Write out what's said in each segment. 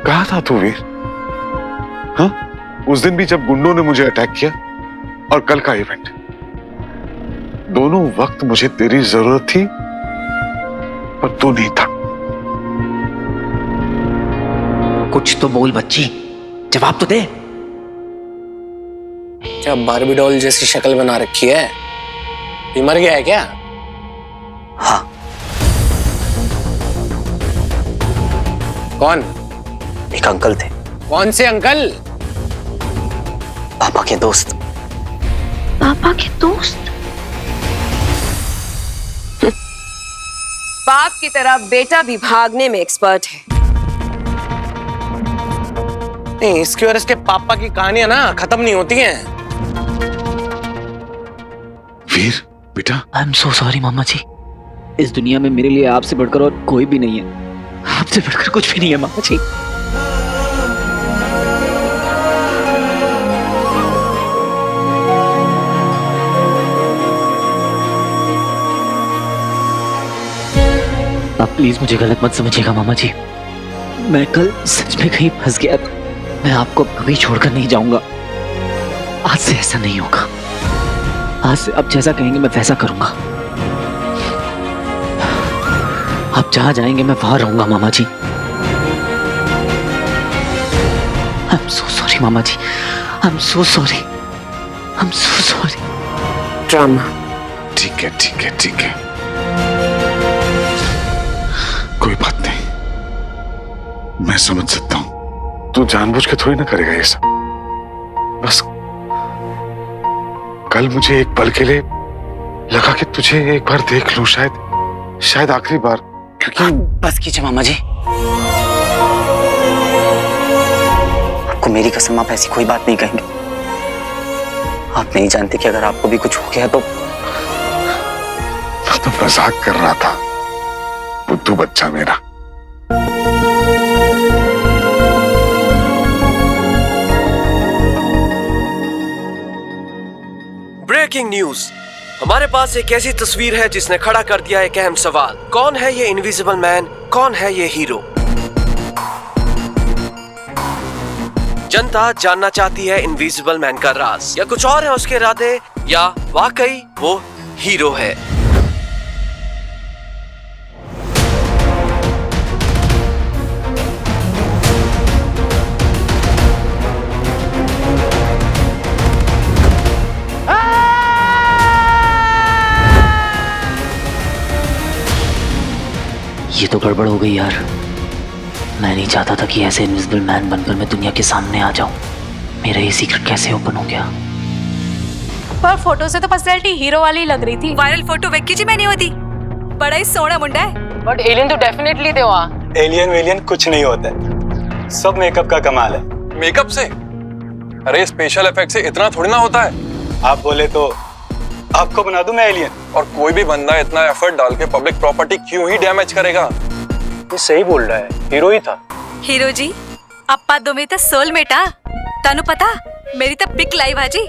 कहा था तू वीर? हाँ, उस दिन भी जब गुंडों ने मुझे अटैक किया और कल का इवेंट, दोनों वक्त मुझे तेरी जरूरत थी पर तू नहीं था। कुछ तो बोल बच्ची, जवाब तो दे। क्या बारबी डॉल जैसी शक्ल बना रखी है? ये मर गया है क्या? हाँ। कौन? एक अंकल थे। कौन से अंकल? पापा के दोस्त। पापा के दोस्त? बाप की तरह बेटा भी भागने में एक्सपर्ट है। नहीं, इसकी और इसके पापा की कहानियां ना खत्म नहीं होती हैं। वीर बेटा, आई एम सो सॉरी मामा जी। इस दुनिया में मेरे लिए आपसे बढ़कर और कोई भी नहीं है। आपसे बढ़कर कुछ भी नहीं है मामा जी। आप प्लीज मुझे गलत मत समझिएगा मामा जी। मैं कल सच में कहीं फंस गया था। मैं आपको कभी छोड़कर नहीं जाऊंगा। आज से ऐसा नहीं होगा। आज से आप जैसा कहेंगे मैं वैसा करूंगा। आप जहां जाएंगे मैं वहां रहूंगा मामा जी। आई एम सो सॉरी मामा जी। I am so sorry. I am so sorry. Drama. ठीक है ठीक है ठीक है, कोई बात नहीं, मैं समझ सकता हूं। तू जानबूझ के थोड़ी ना करेगा ये सब। बस कल मुझे एक पल के लिए लगा कि तुझे एक बार देख लूं, शायद आखिरी बार, क्योंकि बस कीजिए मामा जी। आपको मेरी कसम, आप ऐसी कोई बात नहीं कहेंगे। आप नहीं जानते कि अगर आपको भी कुछ हो गया तो। मैं तो मजाक कर रहा था, बुद्धू बच्चा मेरा। Breaking news. हमारे पास एक ऐसी तस्वीर है जिसने खड़ा कर दिया एक अहम सवाल। कौन है ये इनविजिबल मैन? कौन है ये हीरो? जनता जानना चाहती है इनविजिबल मैन का राज, या कुछ और है उसके इरादे, या वाकई वो हीरो है। ये तो गड़बड़ हो गई यार। मैं नहीं चाहता था कि ऐसे इनविजिबल मैन बनकर मैं दुनिया के सामने आ जाऊं। मेरा ये सीक्रेट कैसे ओपन हो गया? पर फोटो से तो पर्सनैलिटी हीरो वाली लग रही थी। वायरल फोटो वेख कीजिए मैंने होती। बड़ा ही सोना मुंडा है। बट एलियन तो डेफिनेटली थे वहाँ। एलियन वेलियन कुछ नहीं होता है, सब मेकअप का कमाल है। मेकअप से? अरे स्पेशल इफेक्ट से इतना थोड़ी ना होता है। आप बोले तो आपको बना दूं मैं एलियन। और कोई भी बंदा इतना एफर्ट डाल के पब्लिक प्रॉपर्टी क्यों ही डैमेज करेगा? ये सही बोल रहा है, हीरो ही था। हीरो जी अप्पा दो में तो सोलमेट आ तानु पता मेरी तो पिक लाइव हाजी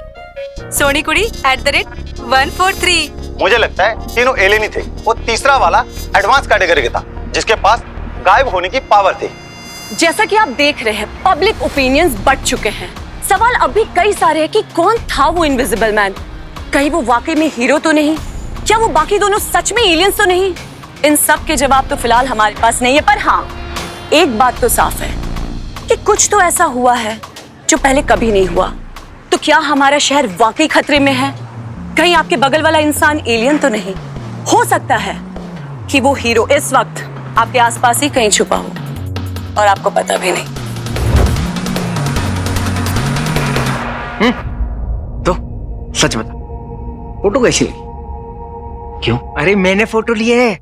सोनी कुड़ी @143। मुझे लगता है तीनों एलियन ही थे। वो तीसरा वाला एडवांस कैटेगरी का था जिसके पास गायब होने की पावर थी। जैसा कि आप देख रहे हैं, पब्लिक ओपिनियंस बढ़ चुके हैं। सवाल अभी कई सारे हैं कि कौन था वो इनविजिबल मैन। कहीं वो वाकई में हीरो तो नहीं? क्या वो बाकी दोनों सच में एलियंस तो नहीं? इन सब के जवाब तो फिलहाल हमारे पास नहीं है, पर हाँ, एक बात तो साफ है कि कुछ तो ऐसा हुआ है जो पहले कभी नहीं हुआ। तो क्या हमारा शहर वाकई खतरे में है? कहीं आपके बगल वाला इंसान एलियन तो नहीं? हो सकता है कि वो हीरो इस वक्त आपके आसपास ही कहीं छुपा हो और आपको पता भी नहीं। तो सच बता, फोटो कैसी लगी? क्यों? अरे मैंने फोटो ली है।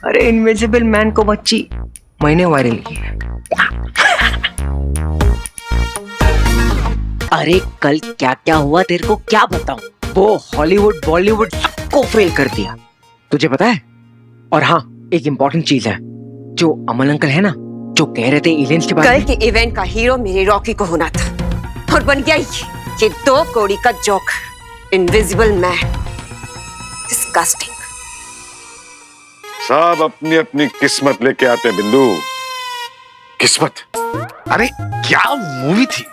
अरे इनविजिबल मैन को बच्ची मैंने वायरल की है। अरे कल क्या क्या हुआ तेरे को क्या बताऊं? वो हॉलीवुड बॉलीवुड सबको फेल कर दिया, तुझे पता है? और हाँ, एक इम्पोर्टेंट चीज है, जो अमल अंकल है ना, जो कह रहे थे एलियंस के बारे कल में। के इवेंट का हीरो मेरे रॉकी को होना था और बन गया ये 2 कौड़ी का जोक, इनविजिबल मैन। डिस्गस्टिंग। सब अपनी अपनी किस्मत लेके आते हैं बिंदु। किस्मत। अरे क्या मूवी थी,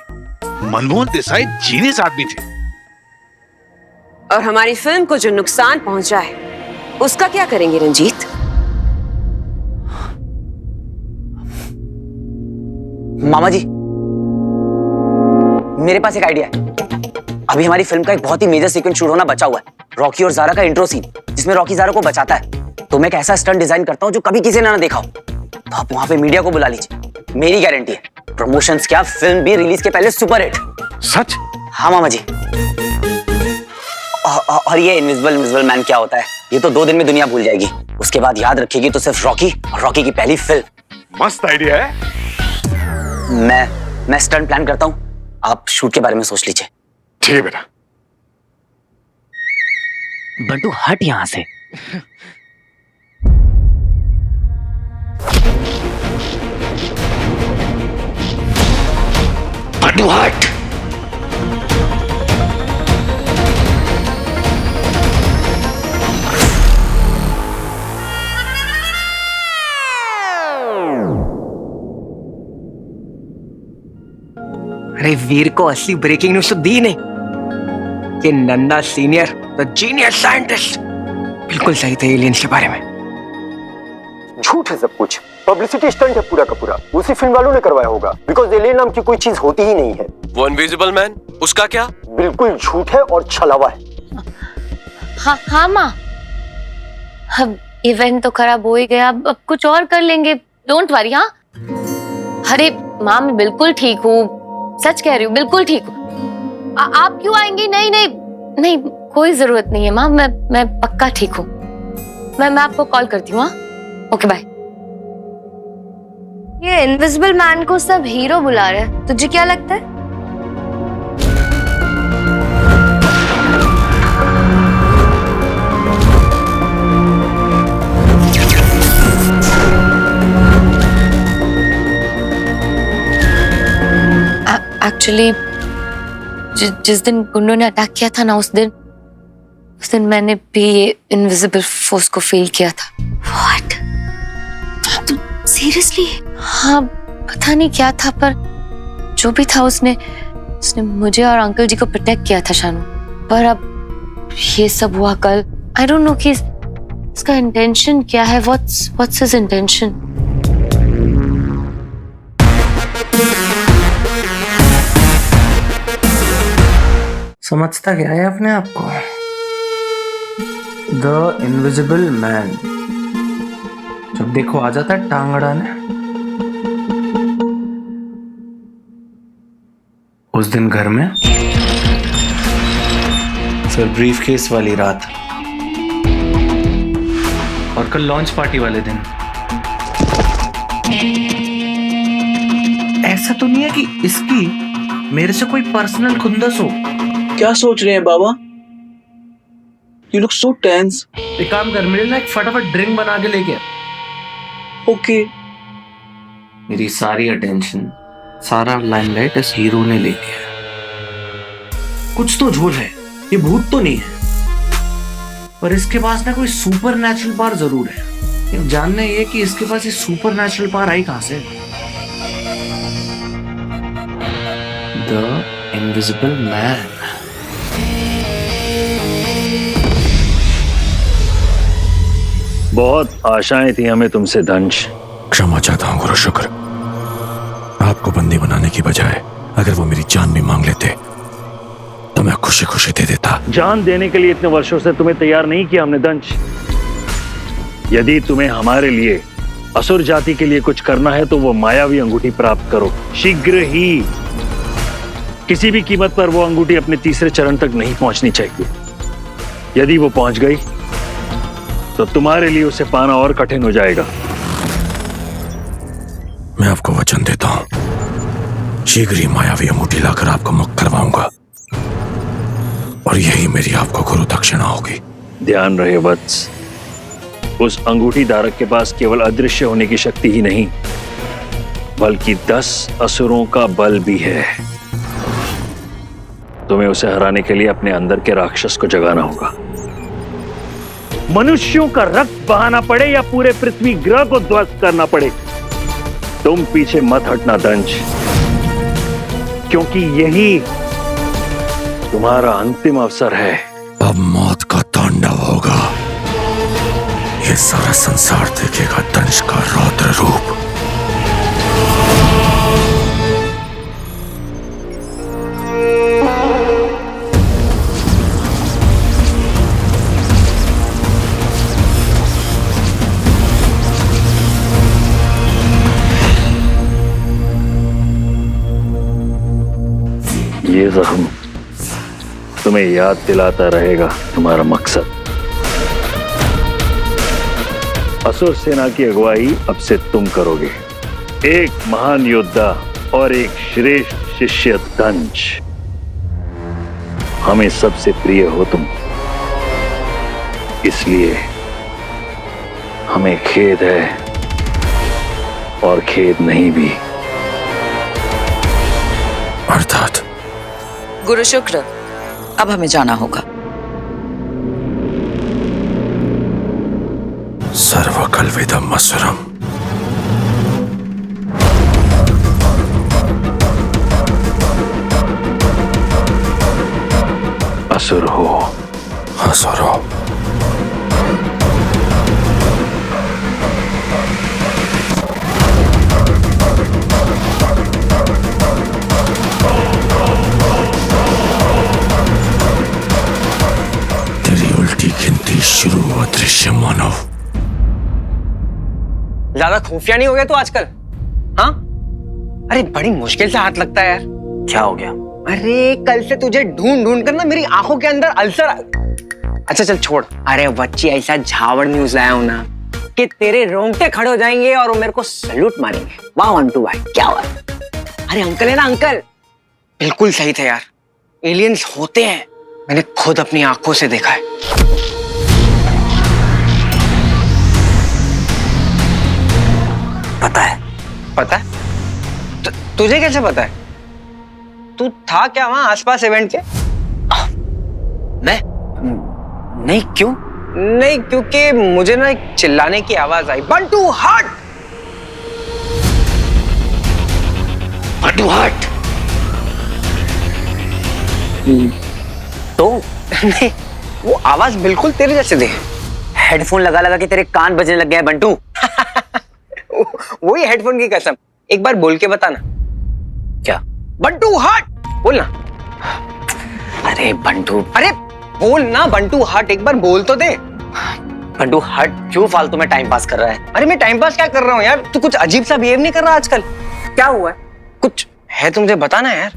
मनमोहन देसाई जीनियस आदमी थे। और हमारी फिल्म को जो नुकसान पहुंचा है उसका क्या करेंगे रंजीत? मामा जी, मेरे पास एक आइडिया है। अभी हमारी फिल्म का एक बहुत ही मेजर सीक्वेंस शूट होना बचा हुआ है, रॉकी और ज़ारा का इंट्रो सीन, जिसमें रॉकी ज़ारा को बचाता है। तो मैं एक ऐसा स्टंट डिजाइन करता हूँ जो कभी किसी ने ना देखा हो। तो आप वहां पे मीडिया को बुला लीजिए, मेरी गारंटी है प्रमोशंस क्या, फिल्म भी रिलीज के पहले सुपर हिट। सच? हाँ मामा जी। और ये इनविजिबल मैन क्या होता है, ये तो 2 दिन में दुनिया भूल जाएगी। उसके बाद याद रखेगी तो सिर्फ रॉकी और रॉकी की पहली फिल्म। मस्त आइडिया है। मैं स्टंट प्लान करता हूँ, आप शूट के बारे में सोच लीजिए। ठीक है बेटा। बंटू हट यहां से। बंटू हट। अरे वीर को असली ब्रेकिंग न्यूज तो दी नहीं। ये नन्ना सीनियर द जीनियस साइंटिस्ट बिल्कुल सही थे एलियंस के बारे में। झूठ है सब कुछ, पब्लिसिटी स्टंट है पूरा का पूरा। उसी फिल्म वालों ने करवाया होगा, बिकॉज़ एलियन नाम की कोई चीज होती ही नहीं है। वो इनविजिबल मैन, उसका क्या? बिल्कुल झूठ है और छलावा है। हाँ माँ, अब इवेंट तो खराब हो ही गया, अब कुछ और कर लेंगे, डोंट वरी। हाँ अरे माँ, मैं बिल्कुल ठीक हूँ, सच कह रही हूँ, बिल्कुल ठीक हूँ। आप क्यों आएंगी? नहीं नहीं नहीं, कोई जरूरत नहीं है माँ, मैं पक्का ठीक हूँ। मैं आपको कॉल करती हूँ। हाँ ओके बाय। ये इनविजिबल मैन को सब हीरो बुला रहे हैं, तुझे क्या लगता है? एक्चुअली जिस दिन गुंडों ने अटैक किया था ना, उस दिन मैंने भी ये इनविजिबल फोर्स को फील किया था। व्हाट? सीरियसली? हाँ पता नहीं क्या था, पर जो भी था उसने मुझे और अंकल जी को प्रोटेक्ट किया था शानू। पर अब ये सब हुआ कल। आई डोंट नो कि इसका इंटेंशन क्या है। What's his intention? समझता क्या है अपने आप को? The invisible man. जब देखो आ जाता है टांग अड़ाने। उस दिन घर में, फिर ब्रीफ केस वाली रात, और कल लॉन्च पार्टी वाले दिन। ऐसा तो नहीं है कि इसकी मेरे से कोई पर्सनल खुंदस हो। क्या सोच रहे हैं बाबा? You look so tense. एक काम कर, मेरे लिए एक फटाफट ड्रिंक बना के लेके। ओके। मेरी सारी अटेंशन, सारा लाइमलाइट इस हीरो ने ले लिया। कुछ तो झोल है, ये भूत तो नहीं है, पर इसके पास ना कोई सुपर नेचुरल पावर जरूर है। जानना ये कि इसके पास ये सुपर नेचुरल पावर आई कहां से? The invisible man. बहुत आशाएं थी हमें तुमसे दंश। क्षमा चाहता हूँ गुरु शुक्र। आपको बंदी बनाने की बजाय अगर वो मेरी जान भी मांग लेते तो मैं खुशी खुशी दे देता। जान देने के लिए इतने वर्षों से तुम्हें तैयार नहीं किया हमने दंश। यदि तुम्हें हमारे लिए, असुर जाति के लिए कुछ करना है तो वो मायावी अंगूठी प्राप्त करो शीघ्र ही। किसी भी कीमत पर वो अंगूठी अपने तीसरे चरण तक नहीं पहुंचनी चाहिए। यदि वो पहुंच गई तो तुम्हारे लिए उसे पाना और कठिन हो जाएगा। मैं आपको वचन देता हूं, शीघ्र ही मायावी अंगूठी लाकर आपको मुक्त करवाऊंगा, और यही मेरी आपको गुरु दक्षिणा होगी। ध्यान रहे वत्स, उस अंगूठी धारक के पास केवल अदृश्य होने की शक्ति ही नहीं, बल्कि 10 असुरों का बल भी है। तुम्हें उसे हराने के लिए अपने अंदर के राक्षस को जगाना होगा। मनुष्यों का रक्त बहाना पड़े या पूरे पृथ्वी ग्रह को ध्वस्त करना पड़े, तुम पीछे मत हटना दंश, क्योंकि यही तुम्हारा अंतिम अवसर है। अब मौत का तांडव होगा। ये सारा संसार देखेगा दंश का रौद्र रूप। ये जख्म तुम्हें याद दिलाता रहेगा तुम्हारा मकसद। असुर सेना की अगुवाई अब से तुम करोगे। एक महान योद्धा और एक श्रेष्ठ शिष्य दंश, हमें सबसे प्रिय हो तुम, इसलिए हमें खेद है और खेद नहीं भी। अर्थात गुरु शुक्र, अब हमें जाना होगा। सर्वकल्विदम असुरम। असुर हो। असुर हो। गिनती शुरू हुआ दृश्य मानव। ज्यादा खुफिया नहीं हो गया तू आजकल? हाँ, अरे बड़ी मुश्किल से हाथ लगता है यार। क्या हो गया? अरे कल से तुझे ढूंढ ढूंढ कर ना मेरी आंखों के अंदर अल्सर। अच्छा चल छोड़। अरे बच्ची ऐसा झावड़ न्यूज लाया हूं ना कि तेरे रोंगटे खड़े हो जाएंगे और वो मेरे को सैल्यूट मारेंगे। वाह वंटू भाई, क्या हुआ? अरे अंकल है ना अंकल, बिल्कुल सही थे यार। एलियंस होते हैं, मैंने खुद अपनी आंखों से देखा है। पता है? पता है? तुझे कैसे पता है? तू था क्या वहां आसपास इवेंट के? मैं? नहीं, क्यों? नहीं, क्योंकि मुझे ना एक चिल्लाने की आवाज आई, बंटू हट! बंटू हट! तो नहीं, वो आवाज बिल्कुल तेरे जैसे थी। हेडफोन लगा लगा के तेरे कान बजने लग गए बंटू। वही हेडफोन की कसम। एक बार बोल के बताना। क्या? बंटू हट! बोलना। अरे बंटू, अरे बोल ना बंटू हट, एक बार बोल तो दे। बंटू हट, क्यों फालतू में टाइम पास कर रहा है? अरे मैं टाइम पास क्या कर रहा हूँ यार? तू कुछ अजीब सा बिहेव नहीं कर रहा आजकल? क्या हुआ है? कुछ है तो मुझे बताना यार।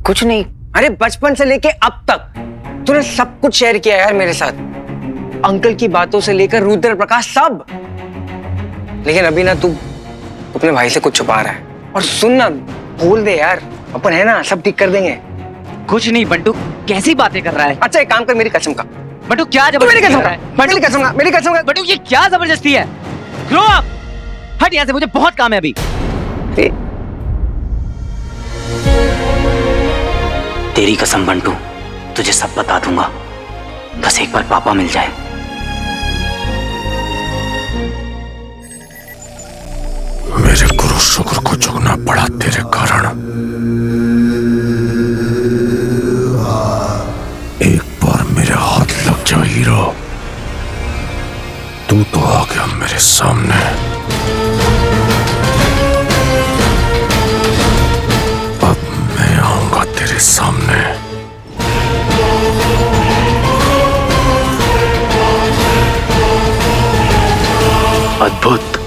कुछ नहीं। अरे बचपन से लेके अब तक तूने सब कुछ शेयर किया यार मेरे साथ, अंकल की बातों से लेकर रुद्र प्रकाश सब। लेकिन अभी ना तू अपने भाई से कुछ छुपा रहा है। और सुन ना, बोल दे यार, अपन है ना, सब ठीक कर देंगे। कुछ नहीं बंटू, कैसी बातें कर रहा है? अच्छा एक काम कर, मेरी कसम का। बंटू क्या जबरदस्ती कर रहा है? मेरी कसम का, मेरी कसम का। बंटू ये क्या जबरदस्ती है? Grow up! हट यहाँ से, मुझे बहुत काम है अभी। तेरी कसम बंटू, तुझे सब बता दूंगा, बस एक बार पापा मिल जाए। मेरे गुरु शुक्र को झुकना पड़ा तेरे कारण। एक बार मेरे हाथ लग जा हीरो, तू तो आ गया मेरे सामने। अब मैं आऊंगा तेरे सामने। अद्भुत।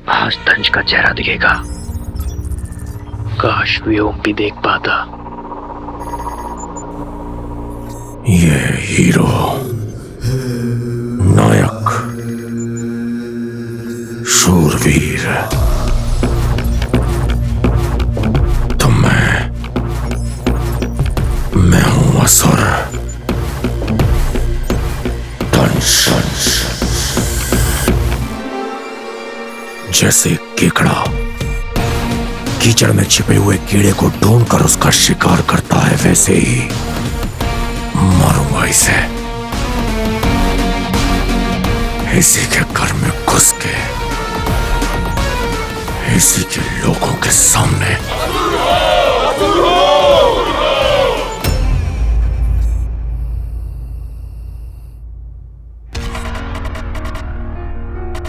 आज दंश का चेहरा दिखेगा। काश व्योम भी देख पाता। ये हीरो, नायक, शूरवीर, तो मैं हूं असुर दंश। जैसे केकड़ा कीचड़ में छिपे हुए कीड़े को ढूंढकर उसका शिकार करता है, वैसे ही मारूंगा इसे। इसी के घर में घुस के इसी के लोगों के सामने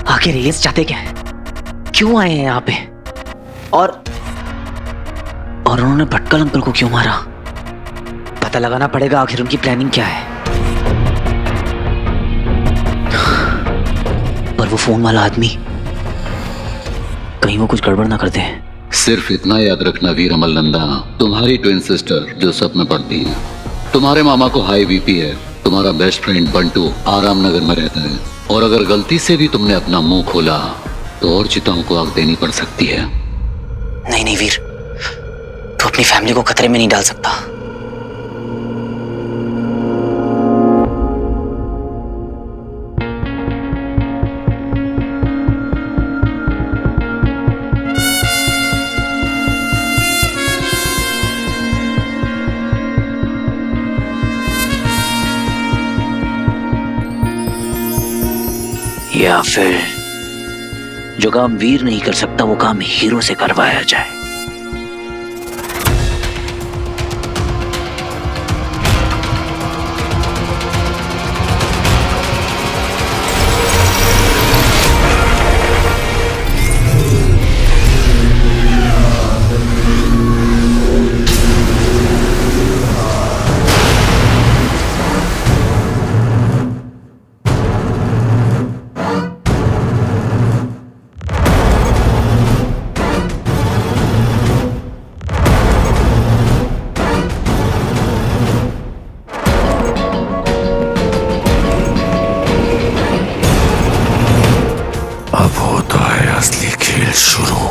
आखिर ये चाहते क्या है? क्यों आए हैं यहाँ पे? और उन्होंने भटकल अंकल को क्यों मारा? पता लगाना पड़ेगा आखिर उनकी प्लानिंग क्या है। पर वो फोन वाला आदमी, कहीं वो कुछ गड़बड़ ना कर दे। सिर्फ इतना याद रखना वीर अमल नंदा, तुम्हारी ट्विन सिस्टर जो सब में पढ़ती है, तुम्हारे मामा को हाई बीपी है, तुम्हारा बेस्ट फ्रेंड बंटू आराम नगर में रहता है, और अगर गलती से भी तुमने अपना मुंह खोला तो और चिताओं को आग देनी पड़ सकती है। नहीं नहीं वीर, तू अपनी फैमिली को खतरे में नहीं डाल सकता। या फिर जो काम वीर नहीं कर सकता वो काम हीरो से करवाया जाए। अब होता है असली खेल शुरू।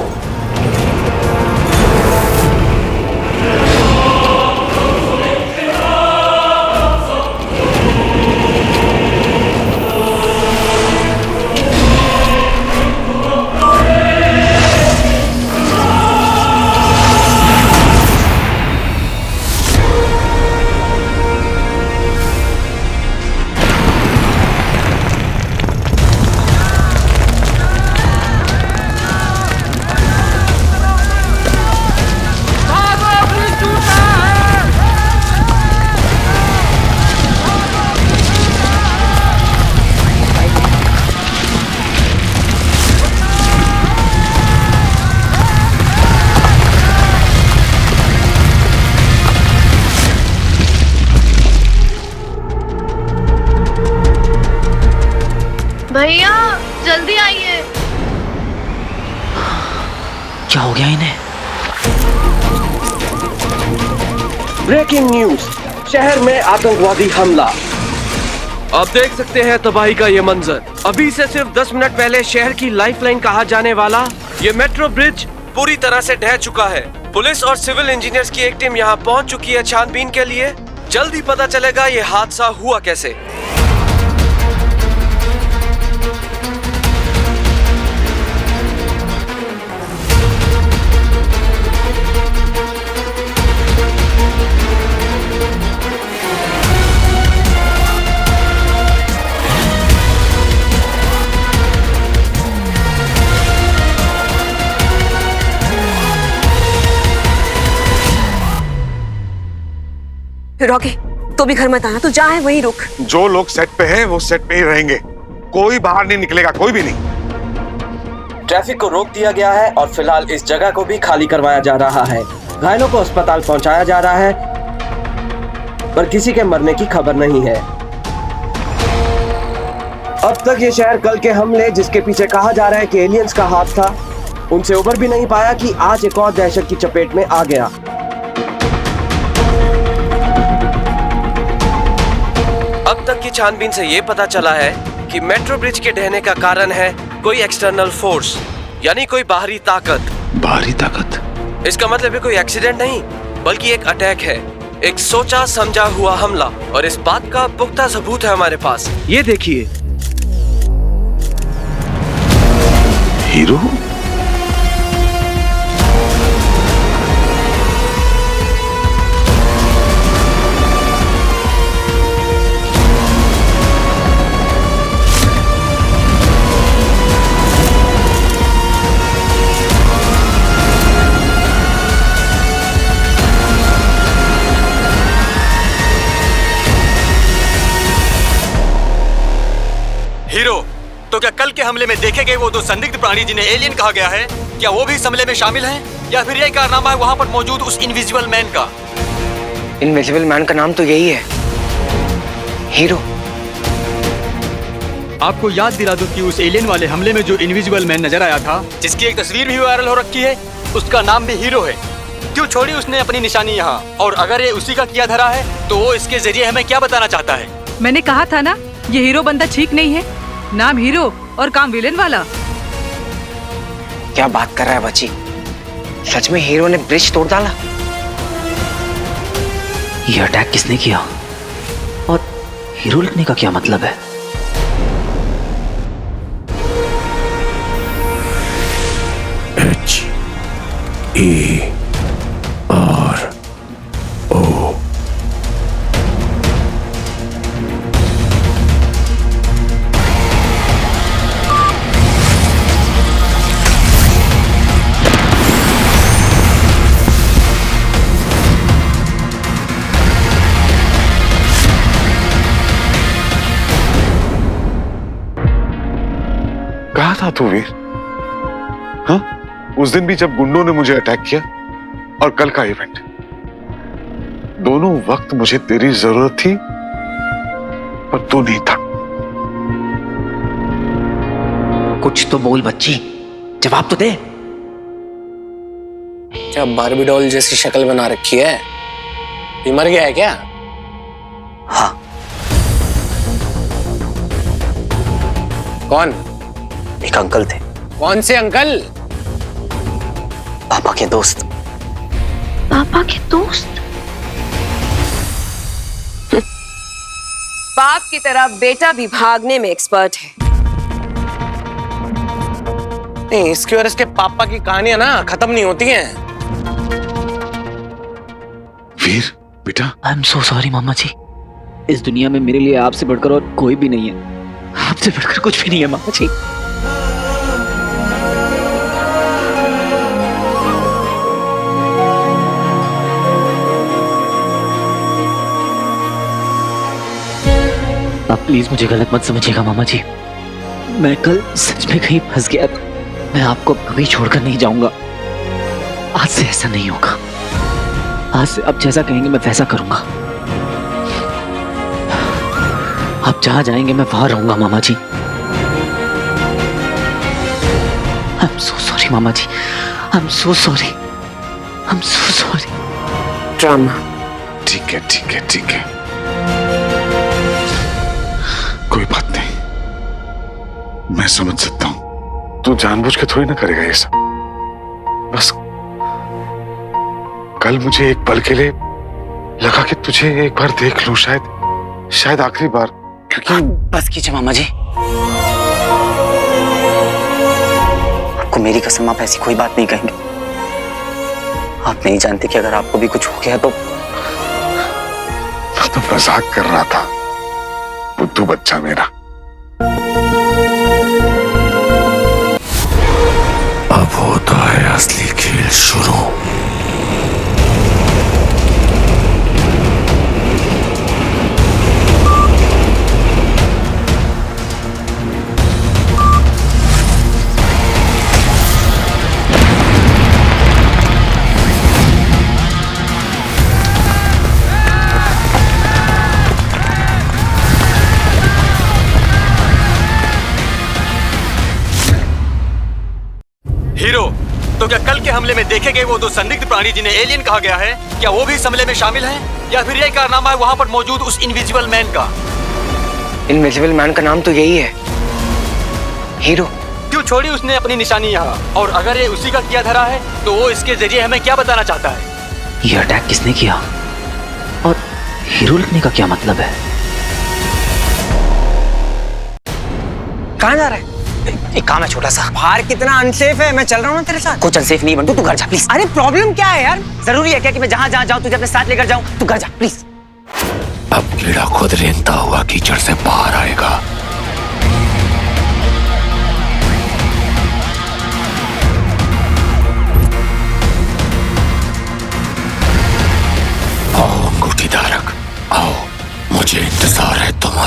भैया जल्दी आइए। क्या हो गया इन्हें? ब्रेकिंग न्यूज, शहर में आतंकवादी हमला। आप देख सकते हैं तबाही का ये मंजर। अभी से सिर्फ 10 मिनट पहले शहर की लाइफलाइन कहा जाने वाला ये मेट्रो ब्रिज पूरी तरह से ढह चुका है। पुलिस और सिविल इंजीनियर्स की एक टीम यहाँ पहुँच चुकी है छानबीन के लिए। जल्द ही पता चलेगा ये हादसा हुआ कैसे। रॉकी, तो भी घर मत आना, तू जा है वहीं रुक। जो लोग सेट पे हैं वो सेट पे ही रहेंगे, कोई बाहर नहीं निकलेगा, कोई भी नहीं। ट्रैफिक को रोक दिया गया है और फिलहाल इस जगह को भी खाली करवाया जा रहा है। घायलों को अस्पताल पहुंचाया जा रहा है, पर किसी के मरने की खबर नहीं है। अब तक ये शहर कल के हमले, जिसके पीछे कहा जा रहा है कि एलियंस का हाथ था, उनसे उबर भी नहीं पाया कि आज एक और दहशत की चपेट में आ गया। अब तक की छानबीन से ये पता चला है कि मेट्रो ब्रिज के ढहने का कारण है कोई एक्सटर्नल फोर्स, यानी कोई बाहरी ताकत। बाहरी ताकत? इसका मतलब है कोई एक्सीडेंट नहीं, बल्कि एक अटैक है, एक सोचा समझा हुआ हमला। और इस बात का पुख्ता सबूत है हमारे पास। ये देखिए। हीरो? हीरो, तो क्या कल के हमले में देखे गए वो दो संदिग्ध प्राणी जिन्हें एलियन कहा गया है, क्या वो भी इस हमले में शामिल हैं? या फिर यही कारनामा है वहां पर मौजूद उस इनविजिबल मैन का? इनविजिबल मैन का नाम तो यही है, हीरो। आपको याद दिला दूं कि उस एलियन वाले हमले में जो इनविजिबल मैन नजर आया था, जिसकी एक तस्वीर भी वायरल हो रखी है, उसका नाम भी हीरो है। क्यों छोड़ी उसने अपनी निशानी यहाँ? और अगर ये उसी का किया धरा है तो वो इसके जरिए हमें क्या बताना चाहता है? मैंने कहा था ना, ये हीरो बंदा ठीक नहीं है। नाम हीरो और काम विलेन वाला। क्या बात कर रहा है बच्ची? सच में हीरो ने ब्रिज तोड़ डाला? ये अटैक किसने किया और हीरो लिखने का क्या मतलब है? HERO। कहा था तू वीर? हाँ, उस दिन भी जब गुंडों ने मुझे अटैक किया और कल का इवेंट, दोनों वक्त मुझे तेरी जरूरत थी पर तू नहीं था। कुछ तो बोल बच्ची, जवाब तो दे। क्या बार्बी डॉल जैसी शक्ल बना रखी है? ये मर गया है क्या? हाँ। कौन? एक अंकल थे। कौन से अंकल? पापा के दोस्त। पापा के दोस्त? बाप की तरह बेटा भी भागने में एक्सपर्ट है। नहीं, इसकी और इसके पापा की कहानियां ना खत्म नहीं होती हैं। वीर बेटा, आई एम सो सॉरी मामा जी। इस दुनिया में मेरे लिए आपसे बढ़कर और कोई भी नहीं है। आपसे बढ़कर कुछ भी नहीं है मामा जी। आप प्लीज मुझे गलत मत समझिएगा मामा जी। मैं कल सच में कहीं फंस गया था। मैं आपको कभी छोड़कर नहीं जाऊंगा। आज से ऐसा नहीं होगा। आज से आप जैसा कहेंगे मैं वैसा करूंगा। आप जहां जाएंगे मैं वहां रहूंगा मामा जी। आई एम सो सॉरी मामा जी। I am so sorry. I am so sorry. Drama. ठीक है ठीक है ठीक है, कोई बात नहीं, मैं समझ सकता हूं। तू जानबूझ के थोड़ी ना करेगा ये सब। बस कल मुझे एक पल के लिए लगा कि तुझे एक बार देख लूं, शायद आखिरी बार, क्योंकि बस कीजिए मामा जी। आपको मेरी कसम, आप ऐसी कोई बात नहीं कहेंगे। आप नहीं जानते कि अगर आपको भी कुछ हो गया तो। मैं तो मजाक कर रहा था बुद्धू बच्चा मेरा। अब होता है असली खेल शुरू। हीरो, तो क्या कल के हमले में देखे गए वो दो संदिग्ध प्राणी जिन्हें एलियन कहा गया है, क्या वो भी इस हमले में शामिल हैं? या फिर यही कारनामा है वहां पर मौजूद उस इनविजिबल मैन का? इनविजिबल मैन का नाम तो यही है, हीरो। क्यों छोड़ी उसने अपनी निशानी यहाँ? और अगर ये उसी का किया धरा है तो वो इसके जरिए हमें क्या बताना चाहता है? ये अटैक किसने किया और हीरो लिखने का क्या मतलब है? कहाँ जा रहा है? एक काम है छोटा सा। बाहर कितना अनसेफ है, मैं चल रहा हूँ ना तेरे साथ। कुछ अनसेफ नहीं बंटू, तू घर जा प्लीज। अरे प्रॉब्लम क्या है यार? जरूरी है क्या कि मैं जहाँ जहाँ जाऊँ तुझे अपने साथ लेकर जाऊँ? तू घर जा प्लीज। अब कीड़ा खुद रेंगता हुआ कीचड़ से बाहर आएगा। आओ अंगूठी धारक, आओ, मुझे इंतजार है तुम्हारा।